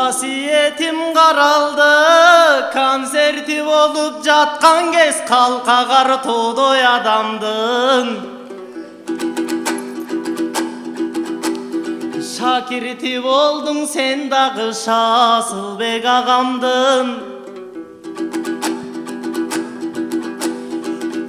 Qasиетим qaraldı, konserti olup жатқан kez қалқағар тоодой адамдын. Шакирти болдың сен дағы Шасылбек ағамдын.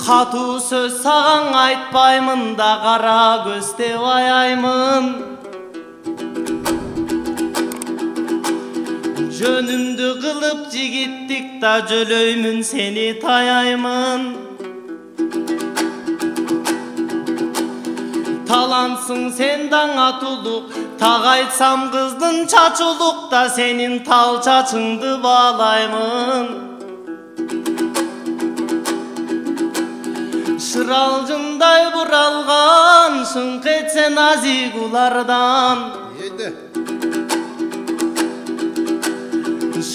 Қату сөз саған айтпаймын да қара көз деп аяймын. Жөнүмдү кылып жигиттик да жөлөймүн сени таяймын. Талансың сен даңа тулук, так айтсам кыздын чачулук да сенин тал чачыңды баалаймын. Шыралжындай буралган шыңк этсе назик улардан.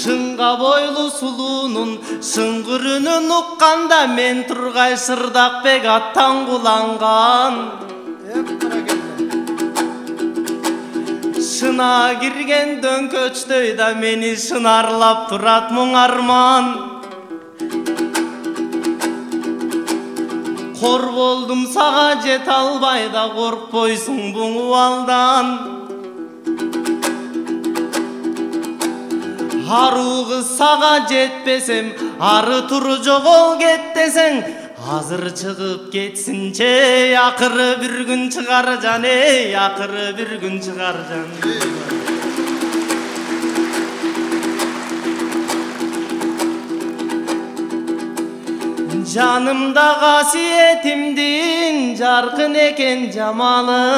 Шыңға бойлу сулуунун шыңгырынын укканда мен тургай Шырдакбек аттан куланган. Шына кирген дөңкөчтөй да мени шынарлап турат мұң арман. Кор болдум сага жете албай да коркпойсуң буңу алдан. Ару кыз сага жетпесем, ары туру жогол кет десең, азыр чыгып кетсинче, акыры бир күн чыгар жан, акыры бир күн чыгар жан. Жанымда касиетимдин жаркын экен жамалы.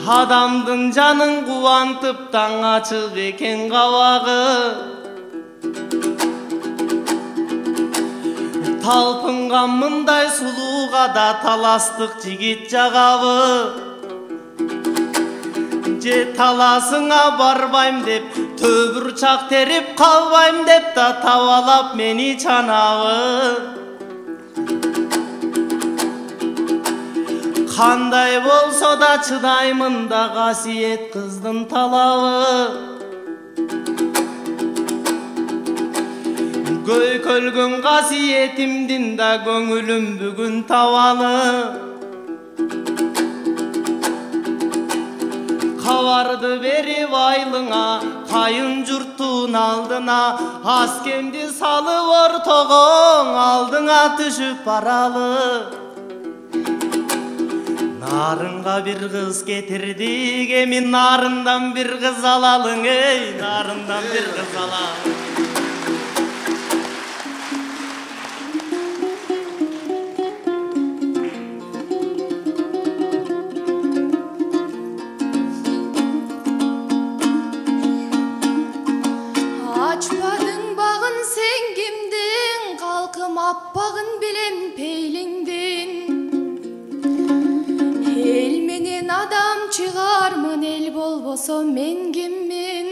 Адамдын жанын кубантып таң ачык экен кабагы. Талпынган мындай сулууга да таластык жигит жагабы. Же таласыңа барбайм деп, төбүрчак терип калбайм деп да табалап мени чанабы. Кандай болсо да чыдаймын да касиет кыздын талабы. Көйкөлгөн касиетимдин да көңүлүм бүгүн табалы. Кабарды берип айлыңа, кайын журттун алдына, аскемди салып ортогоң алдыңа түшүп баралы. Нарынга бир кыз кетирдик, эми нарындан бир кыз алалың, нарындан бир кыз алалың. Ачпадың багын сен кимдин, калкым аппагын билем пейлиңдин. Эл менен адам чыгармын, эл болбосо мен киммин?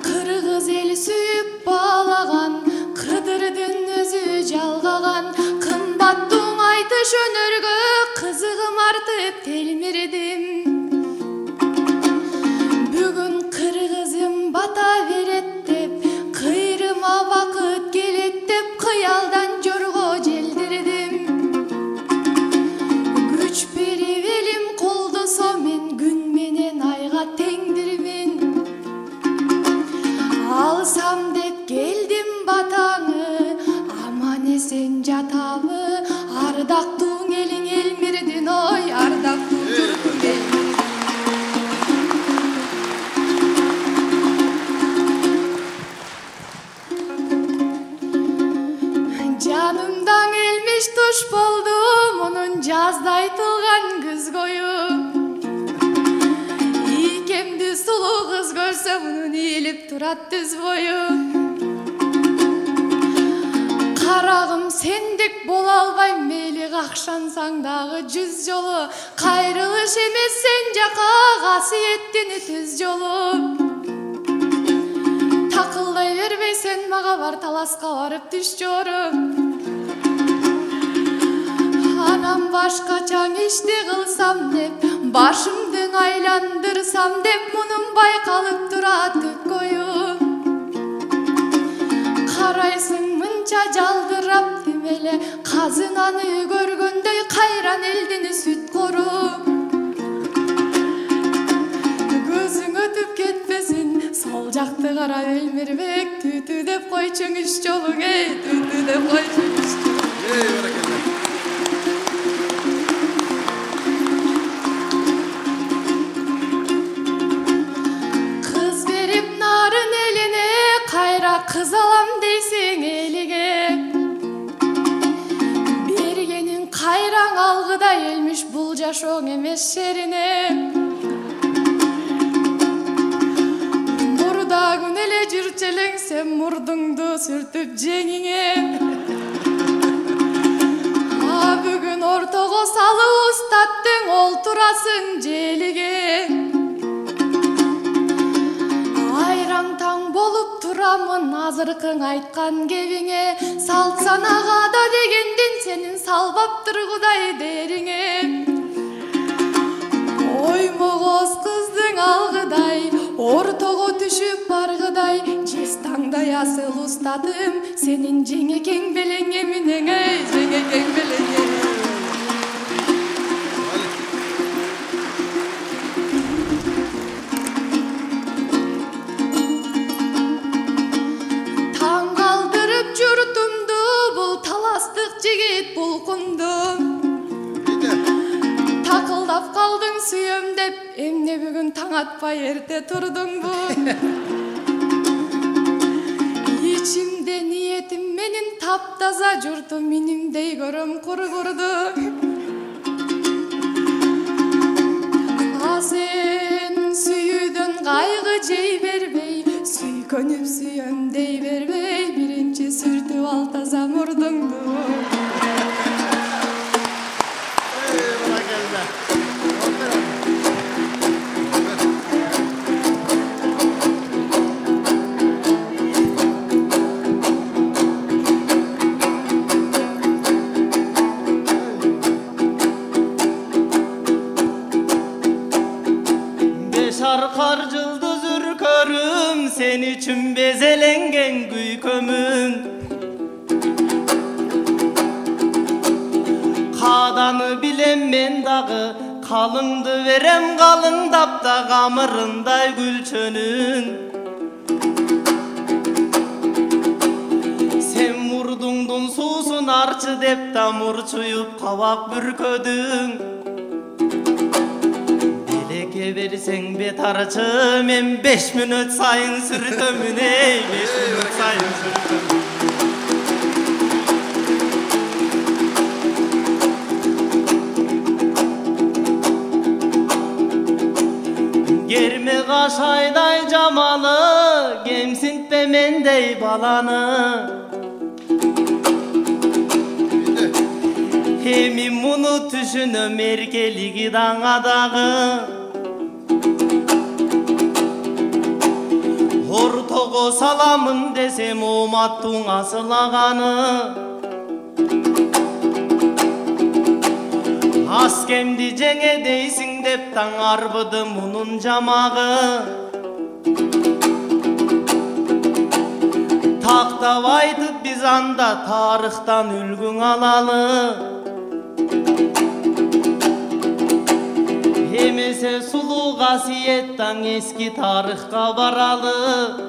Кыргыз эл сүйүп баалаган, Кыдырдын өзү жалгаган. Кымбаттың айтыш өнөргө кызыгым артып телмирдим. Бүгүн кыргызым бата берет деп, кыйрыма вакыт келет деп, кыялдан жорго желдирдим. Күч берип элим колдосо мен, күн менен айга теңдирмин. Алсам деп келдим батаңы, аман эсен жатабы. Ардактуу элиң Элмирдин, ой, ардактуу журтуң Элмирдин. Жанымдан элмиш туш болду, мунун жазда айтылган күз кою. Ийкемди сулуу кыз көрсө, мунун ийилип турат түз бою. Карагым сендик боло албайм, мейли какшансаң дагы 100 жолу. Кайрылыш эмес сен жака, касиеттин түз жолу. Такылдай бербейсен мага, бар таласка барып түш жору. Анам башкача ишти кылсам деп, Башымды айландырсам деп мунун байкалып турат түт коюп. Карайсың мынча жалдырап тимеле, казынаны көргөндөй кайран элдин сүт коруп. Көзүң өтүп кетпесин, сол жакты карап элмирбек, түтү деп койчуң үч жолу, түтү деп койчуң үч жолу. Кыз берип нарын элине, кайра кыз алам дейсиң элиге. Бергенин кайраң алгыдай элмиш, бул жашооң эмес шерине. Мурда күн эле жүрчелең, сен мурдуңду сүртүп жеңиңе. Бүгүн ортого салып устаттың, олтурасың желиге. Айраң таң болуп турамын азыркың айткан кебиңе. Салт санага да дегендин сенин салбаптыр Кудай дериңе. Оймогоз кыздың алгыдай, ортого түшүп баргыдай, жез таңдай асыл устатым, сенин жеңекең белеңе менен, жеңекең белеңе. Таң калдырып журтумду, бул таластык жигит булкунду. Такылдап калдың сүйөм деп, эмне бүгүн таң атпай эрте турдуңбу? Ичимде ниетим менин таптаза, журтум минимдей көрөм кургурду. А сен сүйүүдөн кайгы жей бербей, сүйкөнүп сүйөм дей бербей, биринчи сүртүп ал таза мурдуңду. Şarkar yıldız ürkörüm, sen için bezelengen güykümün. Kadanı bilem men dağı, kalındı verem kalındap da kamırınday gülçönün. Sen murdungdun susun arçı dep da murçuyup kavak bürködün. Verirsen betarçı, men 5 minut sayın sürtümün, 5 minut sayın sürtümün. Germe kaşayday camalı, gemsintme mendey balanı. Hemin bunu düşünüm erkeligi dağadağı. Ortogo salamın desem umattun asılağanı. Askemdi jenge deysin dep taң arbıdı munun jamağı. Taktap aytıp biz anda tarıhtan ülgün alalı. Emese sulu kasiyettan eski tarihka baralı.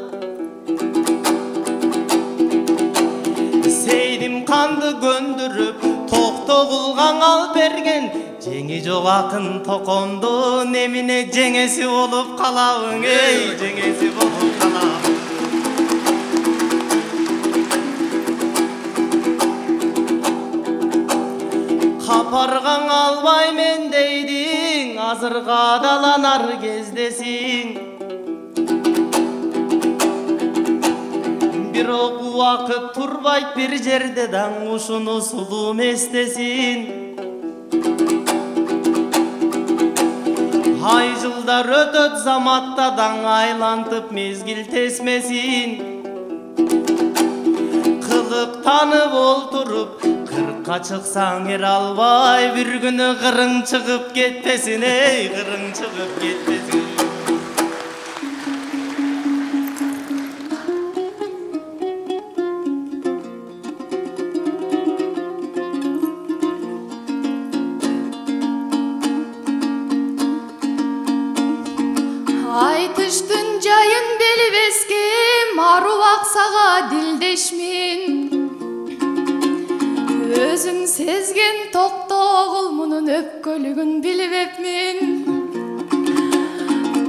Seydim kandı göndürüp tokto kılgan al bergen. Jengi jok akın tokondu, nemine jengesi olup kalabın, jengesi olup kalabın. Kapargan albay men deydin, azırga dalanar gezdesin. Bir oku vakit turbayt bir jerde daң uşunu sulum estesin. Ay жылдар ötöt zamatta daң aylantıp mezgil tesmesin. Kılık tanıp olturup kırk Сыртқа чыксаң эр албай, бир күнү кырың чыгып кетпесин, эй, кырың чыгып кетпесин. Айтыштын жайын белбеске, мару аксага дилдешмин. Өзүң сезген токтогул мунун өпкөлүгүн билбепмин.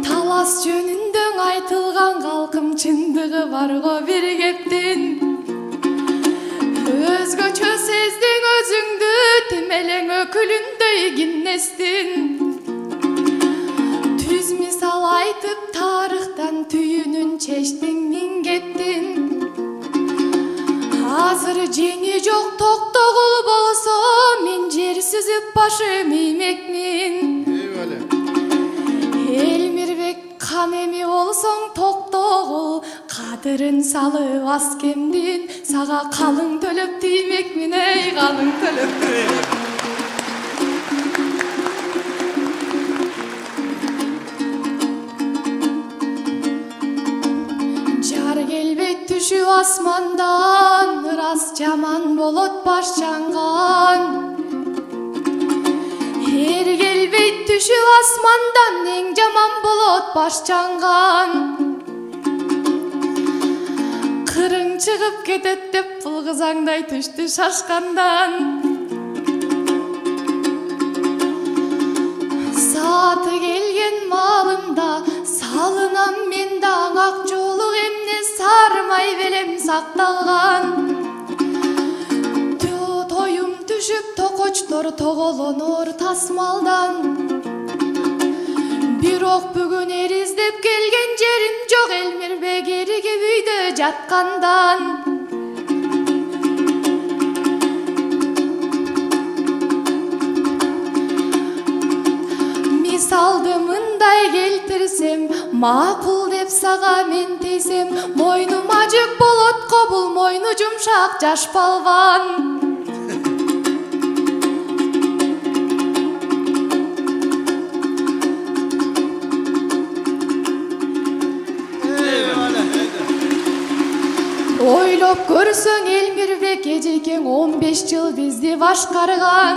Талас жөнүндө айтылган калкым чындыгы барго бир кептин. Өзгөчө сездиң өзүңдү, тимелең өкүлүндөй киннестин. Түз мисал айтып тарыхтан түйүнүн чечтиң миң кептин. Азыр жеңи жок токтогул болсо, мен жер сүзүп башым иймекмин. Элмирбек кан эми болсоң токтогул, кадырын салып аскемдин. Сага калың төлөп тиймекмин, эй, калың төлөп. Түшүп асмандан, ырас жаман болот баш чаңган. Эр келбейт түшүп асмандан, эң жаман болот баш чаңган. Кырың чыгып кетет деп бул кызаңдай түштү шашкандан. Сааты келген малымда, салынам мен даң ак жолук эмне сармай белем сакталган. Тоюм түшүп токочтор тоголонор тасмалдан. Бирок бүгүн эр издеп келген жерим жок, Элмирбек эригип үйдө жаткандан. Мисалды мындай келтирсем, макул деп сага мен тийсем, мойнума жүк болот го бул мойну жумшак жаш балбан. Ойлоп көрсөң, Элмирбек эжекең 15 жыл бизди башкарган.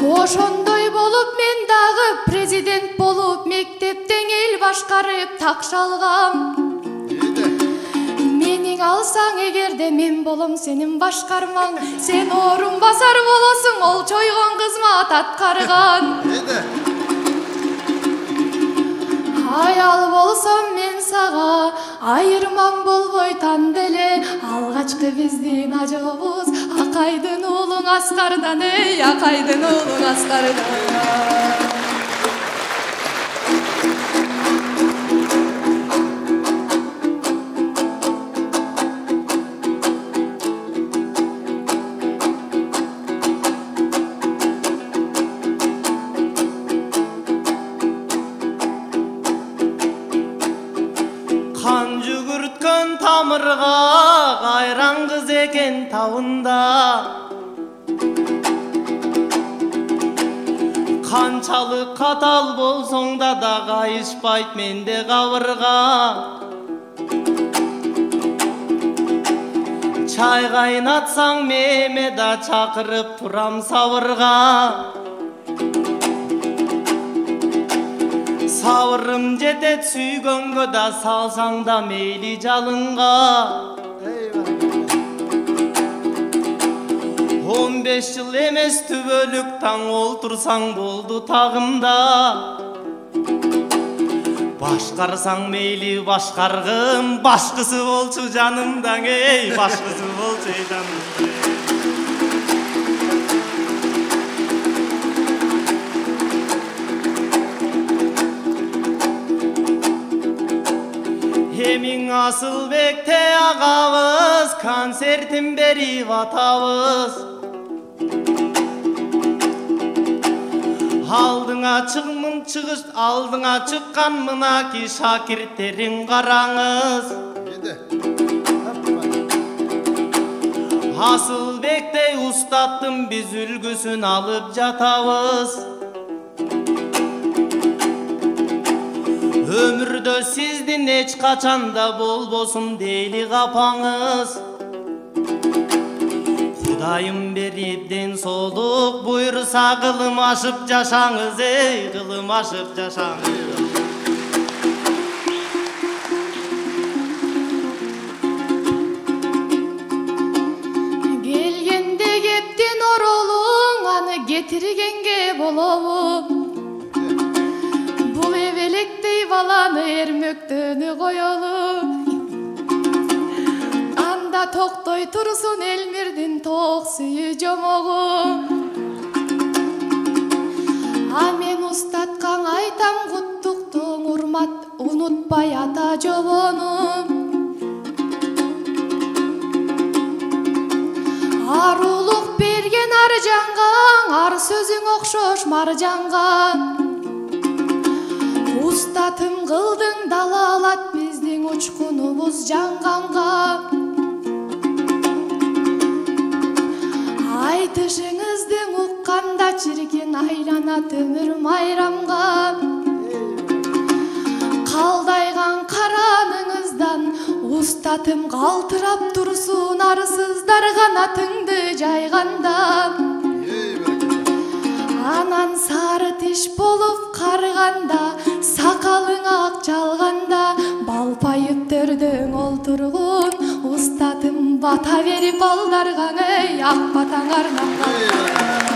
Ошондой болуп мен дагы президент болуп, мектептен эл башкарып такшалгам. Менин алсаң эгерде, мен болом сенин башкармаң. Сен орун басар болосуң, ол чойгон кызмат аткарган. Аял болсом мен сага, айырмаң болбой тан деле. Алгачкы биздин ажыбыз, Акайдын уулуң Аскардан, эй, Акайдын уулуң Аскардан. Кан жүгүрткөн тамырга, кайран кыз экен табында. Канчалык катал болсоң да кайышпайт менде кабырга. Чай кайнатсаң меме да чакырып турам сабырга. Сабырым жетет сүйгөнгө да, салсаң да мейли жалынга. 15 жыл эмес түбөлүк таң олтурсаң болду тагымда. Башкарсаң мейли башкаргым, башкысы болчу жанымдаң, эй, башкысы болчу жанымдаң. Эмиң Асылбекте агабыз, концертин берип атабыз. Алдыңа чыккан мынаки шакирттериң караңыз. Асыл Жолдолбектей устаттым биз үлгүсүн алып жатабыз. Өмүрдө сиздин эч качанда болбосун дейли капаңыз. Кудайым берип ден соолук буйруса кылым ашып жашаңыз, кылым ашып жашаңыз. Келгенде кептен оролуң, аны кетиргенге болобу. Бул эбелектей баланы эрмөктөнү коелу. Анда токтой турсун Элмирдин ток сүйүү жомогу. А мен устаткаң айтам куттуктуң урмат, унутпай ата жобону. Арулук берген аржанга, ар сөзүң окшош маржанга. Устатым кылдың далалат биздин учкунубуз жанганга. Айтышыңыздың укканда чиркен айланат өмүр майрамга. Калдайган караныңыздан устатым калтырап турсун, арсыздар канатыңды жайганда. Анан сары тиш болуп карганда, сакалың ак чалганда, балпайып төрдөң олтургун, устатым бата берип балдарга, ак батаң арнамга.